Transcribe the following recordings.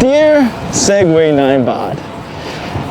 Dear Segway ninebot,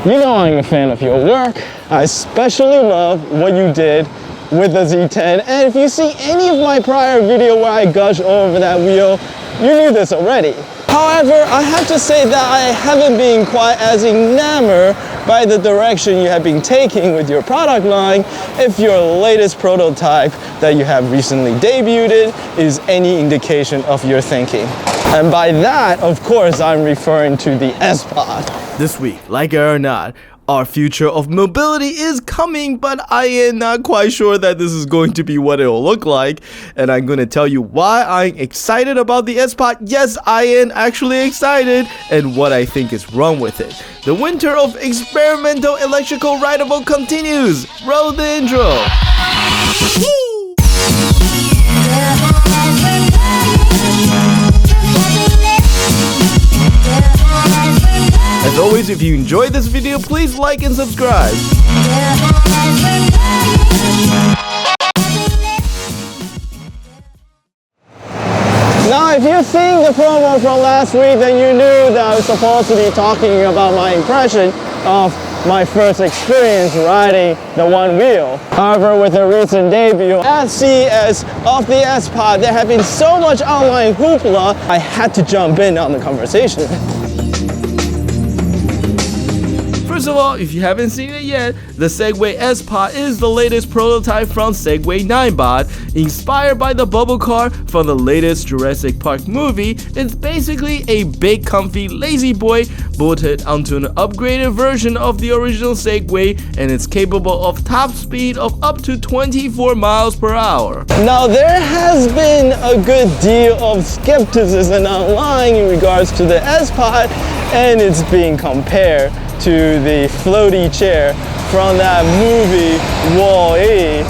you know I'm a fan of your work. I especially love what you did with the Z10, and if you see any of my prior video where I gush over that wheel, you knew this already. However, I have to say that I haven't been quite as enamored by the direction you have been taking with your product line if your latest prototype that you have recently debuted is any indication of your thinking. And by that, of course, I'm referring to the S-Pod. This week, like it or not, our future of mobility is coming, but I am not quite sure that this is going to be what it'll look like. And I'm going to tell you why I'm excited about the S-Pod. Yes, I am actually excited, and what I think is wrong with it. The winter of experimental electrical rideable continues. Roll the intro. As always, if you enjoyed this video, please like and subscribe. Now, if you've seen the promo from last week, then you knew that I was supposed to be talking about my impression of my first experience riding the one wheel. However, with the recent debut at CES of the S-Pod, there had been so much online hoopla, I had to jump in on the conversation. First of all, if you haven't seen it yet, the Segway S-Pod is the latest prototype from Segway ninebot. Inspired by the bubble car from the latest Jurassic Park movie, it's basically a big comfy lazy boy bolted onto an upgraded version of the original Segway, and it's capable of top speed of up to 24 miles per hour. Now, there has been a good deal of skepticism online in regards to the S-Pod, and it's being compared to the floaty chair from that movie Wall-E,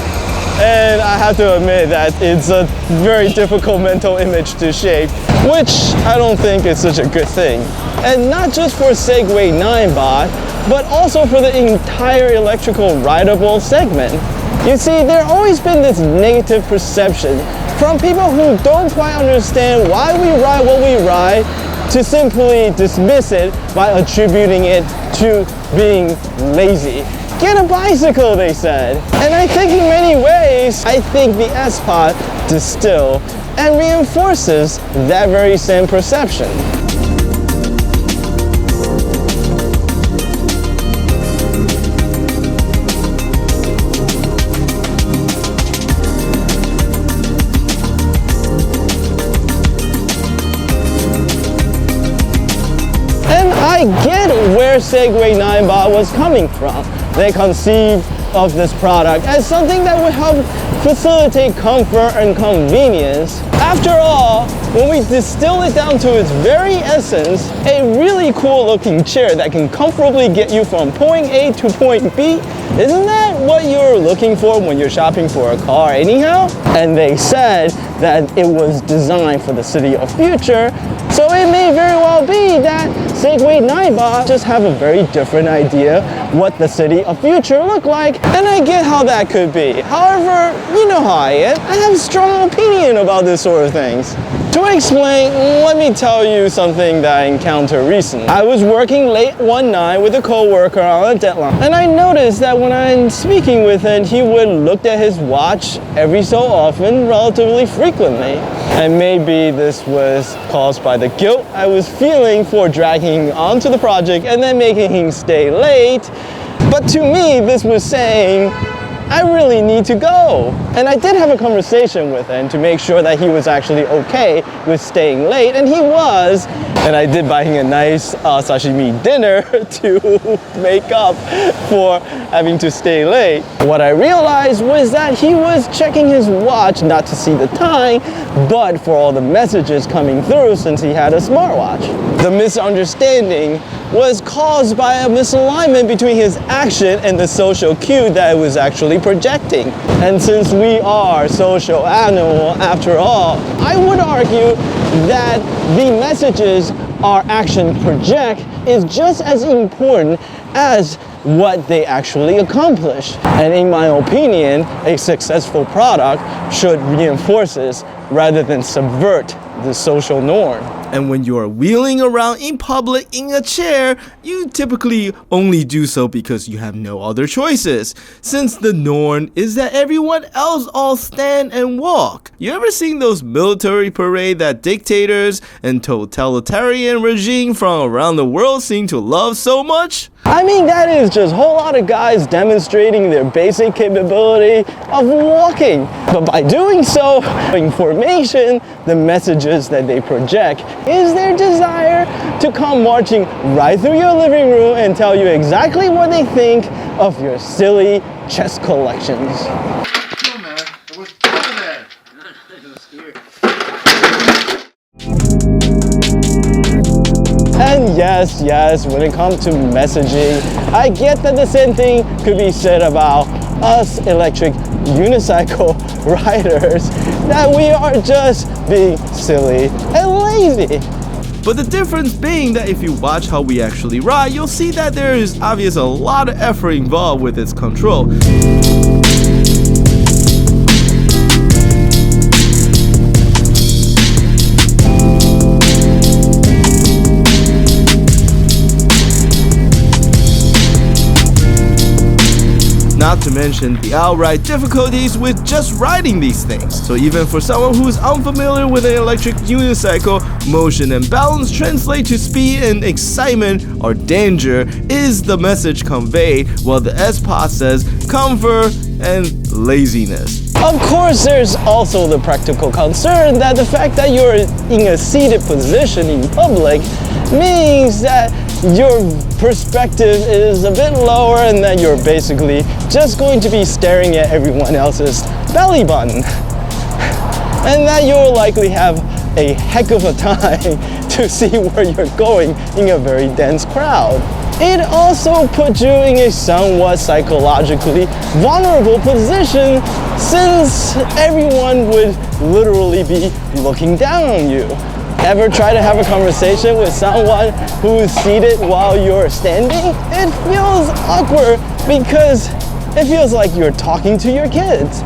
and I have to admit that it's a very difficult mental image to shape, which I don't think is such a good thing. And not just for Segway ninebot, but also for the entire electrical rideable segment. You see, there's always been this negative perception from people who don't quite understand why we ride what we ride, to simply dismiss it by attributing it to being lazy. Get a bicycle, they said. And I think in many ways, I think the S-Pod distills and reinforces that very same perception. I get where Segway ninebot was coming from. They conceived of this product as something that would help facilitate comfort and convenience. After all, when we distill it down to its very essence, a really cool looking chair that can comfortably get you from point A to point B, isn't that what you're looking for when you're shopping for a car anyhow? And they said that it was designed for the city of future, so it may very well be that Segway ninebot just have a very different idea what the city of future look like, and I get how that could be. However, you know how I am. I have a strong opinion about this sort of things. To explain, let me tell you something that I encountered recently. I was working late one night with a co-worker on a deadline, and I noticed that when I'm speaking with him, he would look at his watch every so often, relatively frequently. And maybe this was caused by the guilt I was feeling for dragging him onto the project and then making him stay late. But to me, this was saying, I really need to go. And I did have a conversation with him to make sure that he was actually okay with staying late, and he was. And I did buy him a nice sashimi dinner to make up for having to stay late. What I realized was that he was checking his watch not to see the time, but for all the messages coming through since he had a smartwatch. The misunderstanding was caused by a misalignment between his action and the social cue that it was actually projecting. And since we are social animals after all, I would argue that the messages our actions project is just as important as what they actually accomplish. And in my opinion, a successful product should reinforce rather than subvert the social norm. And when you are wheeling around in public in a chair, you typically only do so because you have no other choices, since the norm is that everyone else all stand and walk. You ever seen those military parade that dictators and totalitarian regime from around the world seem to love so much? I mean, that is just a whole lot of guys demonstrating their basic capability of walking. But by doing so, information, the messages that they project, is their desire to come marching right through your living room and tell you exactly what they think of your silly chess collections. No, man. What's over there? I was scared. And yes, when it comes to messaging, I get that the same thing could be said about us electric unicycle riders, that we are just being silly and lazy. But the difference being that if you watch how we actually ride, you'll see that there is obviously a lot of effort involved with its control. Not to mention the outright difficulties with just riding these things. So even for someone who's unfamiliar with an electric unicycle, motion and balance translate to speed and excitement or danger is the message conveyed, while the S-Pod says comfort and laziness. Of course, there's also the practical concern that the fact that you're in a seated position in public means that your perspective is a bit lower and that you're basically just going to be staring at everyone else's belly button. And that you'll likely have a heck of a time to see where you're going in a very dense crowd. It also puts you in a somewhat psychologically vulnerable position, since everyone would literally be looking down on you. Ever try to have a conversation with someone who's seated while you're standing? It feels awkward because it feels like you're talking to your kids.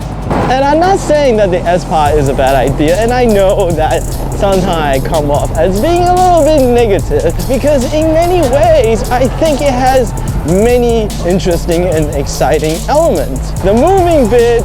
And I'm not saying that the S-Pod is a bad idea, and I know that sometimes I come off as being a little bit negative, because in many ways I think it has many interesting and exciting elements. The moving bits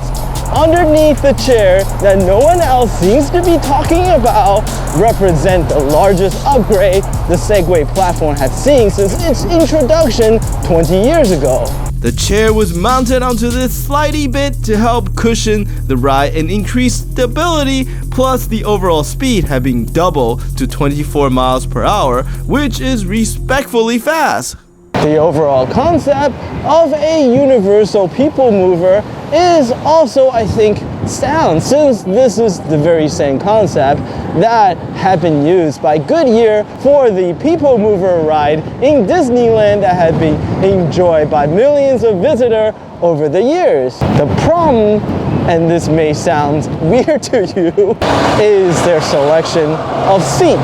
underneath the chair that no one else seems to be talking about represent the largest upgrade the Segway platform has seen since its introduction 20 years ago. The chair was mounted onto this slidey bit to help cushion the ride and increase stability, plus the overall speed had been doubled to 24 miles per hour, which is respectfully fast. The overall concept of a universal people mover is also, I think, sound, since this is the very same concept that had been used by Goodyear for the people mover ride in Disneyland that had been enjoyed by millions of visitors over the years. The problem, and this may sound weird to you, is their selection of seat,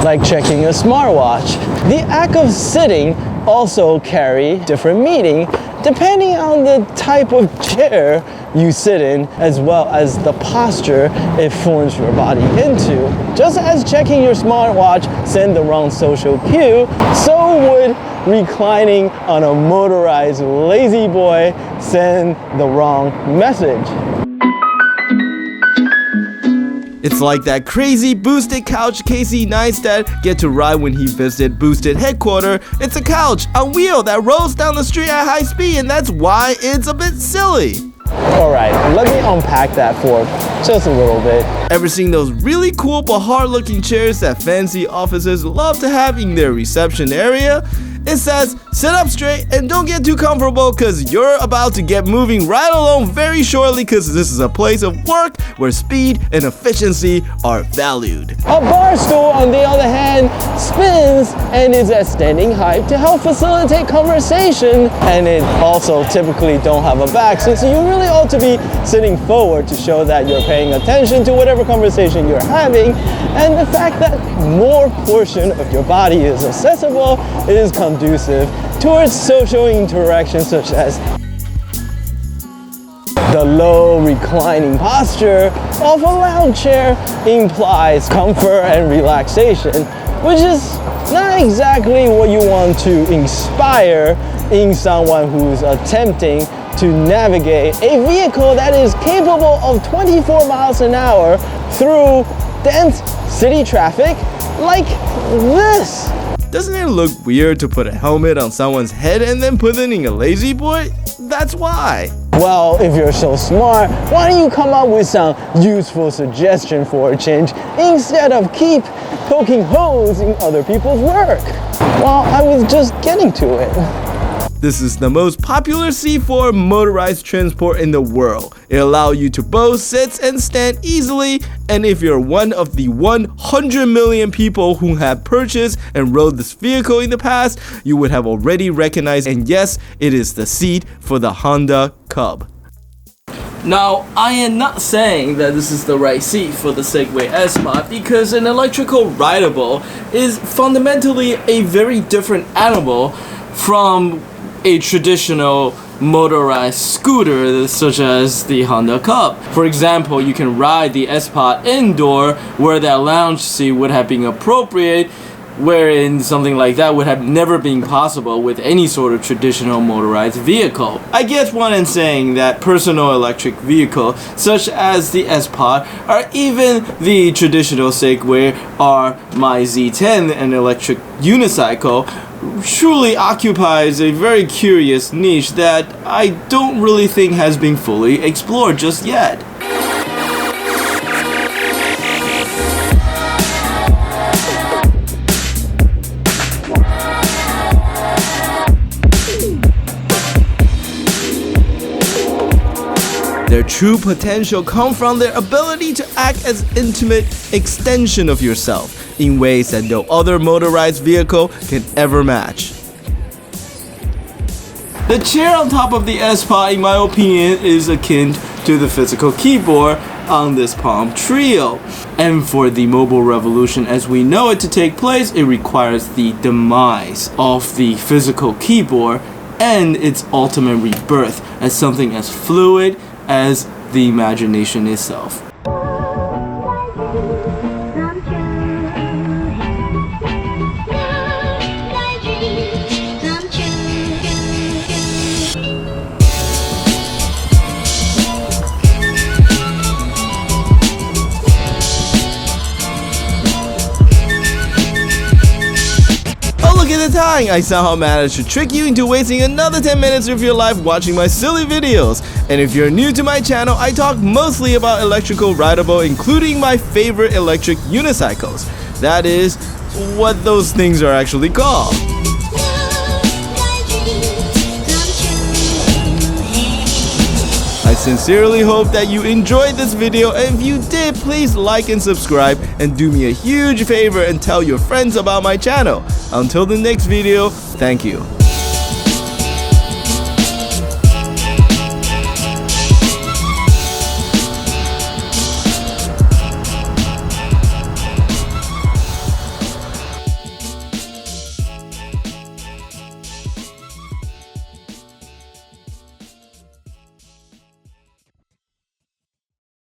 like checking a smartwatch. The act of sitting also carry different meaning depending on the type of chair you sit in, as well as the posture it forms your body into. Just as checking your smartwatch send the wrong social cue, so would reclining on a motorized lazy boy send the wrong message. It's like that crazy boosted couch Casey Neistat get to ride when he visited Boosted headquarters. It's a couch on wheel that rolls down the street at high speed, and that's why it's a bit silly. Alright, let me unpack that for just a little bit. Ever seen those really cool but hard looking chairs that fancy offices love to have in their reception area? It says, sit up straight and don't get too comfortable because you're about to get moving right along very shortly, because this is a place of work where speed and efficiency are valued. A bar stool, on the other hand, spins and is at standing height to help facilitate conversation, and it also typically don't have a back, since you really ought to be sitting forward to show that you're paying attention to whatever conversation you're having, and the fact that more portion of your body is accessible is conducive towards social interaction, such as The low reclining posture of a lounge chair implies comfort and relaxation, which is not exactly what you want to inspire in someone who's attempting to navigate a vehicle that is capable of 24 miles an hour through dense city traffic like this. Doesn't it look weird to put a helmet on someone's head and then put it in a lazy boy? That's why. Well, if you're so smart, why don't you come up with some useful suggestion for a change instead of keep poking holes in other people's work? Well, I was just getting to it. This is the most popular C4 motorized transport in the world. It allows you to both sit and stand easily, and if you're one of the 100 million people who have purchased and rode this vehicle in the past, you would have already recognized, and yes, it is the seat for the Honda Cub. Now, I am not saying that this is the right seat for the Segway S-Pod because an electrical rideable is fundamentally a very different animal from a traditional motorized scooter such as the Honda Cub. For example, you can ride the S-Pod indoor where that lounge seat would have been appropriate, wherein something like that would have never been possible with any sort of traditional motorized vehicle. I get one in saying that personal electric vehicle such as the S-Pod or even the traditional Segway or my Z10, an electric unicycle, truly occupies a very curious niche that I don't really think has been fully explored just yet. Their true potential comes from their ability to act as intimate extension of yourself in ways that no other motorized vehicle can ever match. The chair on top of the S-Pod, in my opinion, is akin to the physical keyboard on this Palm Trio. And for the mobile revolution as we know it to take place, it requires the demise of the physical keyboard and its ultimate rebirth as something as fluid as the imagination itself. Look at the time! I somehow managed to trick you into wasting another 10 minutes of your life watching my silly videos. And if you're new to my channel, I talk mostly about electrical rideable, including my favorite electric unicycles. That is what those things are actually called. I sincerely hope that you enjoyed this video, and if you did, please like and subscribe and do me a huge favor and tell your friends about my channel. Until the next video, thank you.